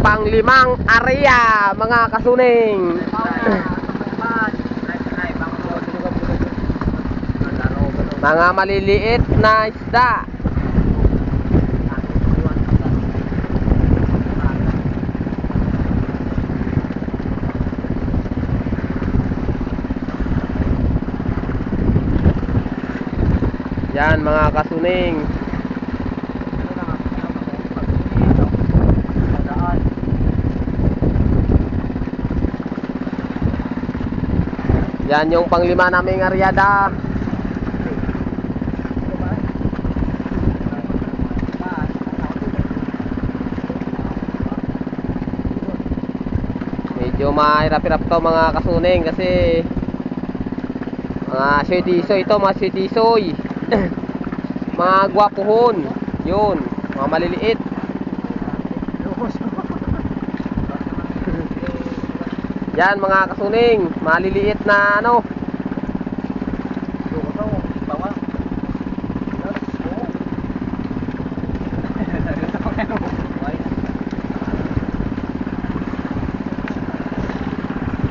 panglimang area, mga kasuning. Mga maliliit na isda. Yan mga kasuning. Yan yung panglima naming aryada. Medyo mahirap-hirap to mga kasuning kasi mga sitisoy ito, mga sitisoy. Mga gwapuhon. Yun, mga maliliit. Yan mga kasuning, maliliit na ano.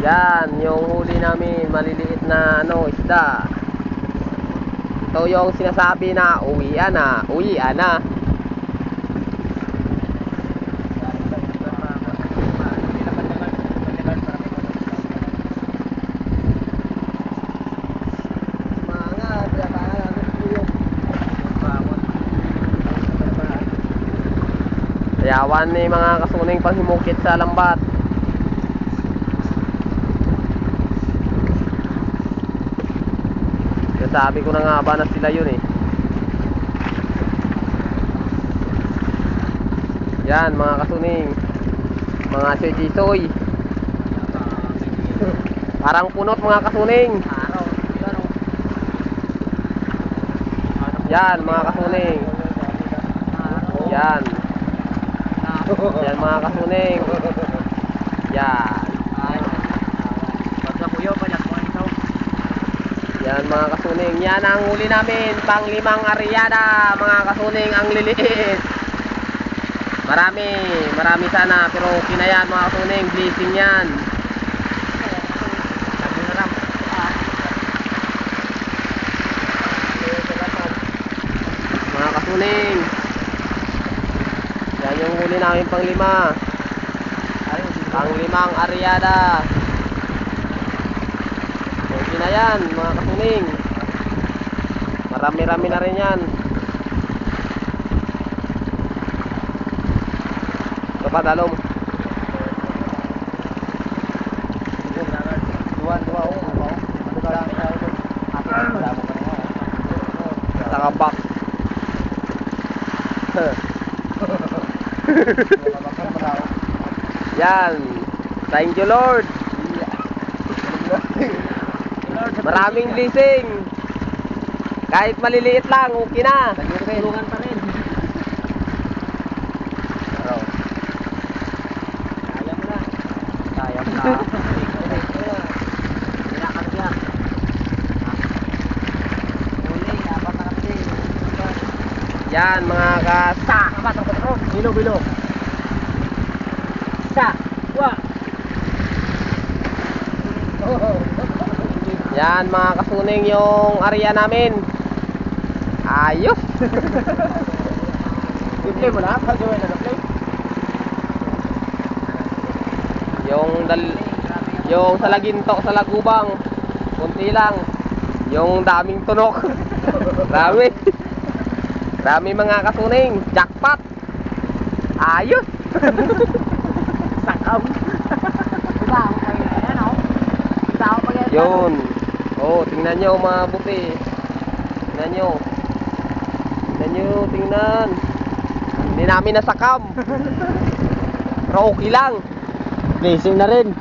Yan, yung huli namin, maliliit na ano, isda. Ito yung sinasabi na uwian na, uwian na. Yawan ni mga kasuning panghimukit sa lambat. Sabi ko na nga ba na sila yun eh. Yan mga kasuning, mga sitisoy. Parang punot mga kasuning. Yan mga kasuning. Yan. Yan mga kasuning. Yan. Yan mga kasuning. Yan ang huli namin, panglimang aryada, mga kasuning, ang liliit. Marami sana, pero okay na yan mga kasuning, blessing yan. Mga kasuning, yan yung huli namin panglima, panglimang aryada. Okay na yan mga kasuning. Marami-rami na rin yan. Ito pa dalom. Sa kabak. Yan. Thank you Lord. Maraming blessing. Kahit maliliit lang, okay na. Tulungan pa rin. Kaya mo na. Kaya mo na. Yan mga kasa. Bilo. Sa. Wah. Yan mga kasuning yung area namin. Ayos. I-play mo na? Pag-gawin na na-play? Yung sa Laginto, sa Lagubang, kunti lang. Yung daming tunok. Dami mga kasuning. Jackpot. Ayos. Sakam. Yun. Oh, tingnan nyo mabuti. Tingnan. Hindi namin nasakam. Pero okay lang. Blessing na rin.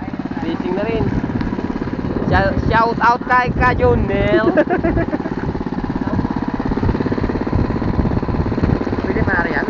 Shout out kay Kajonel. Pwede pa rin yan.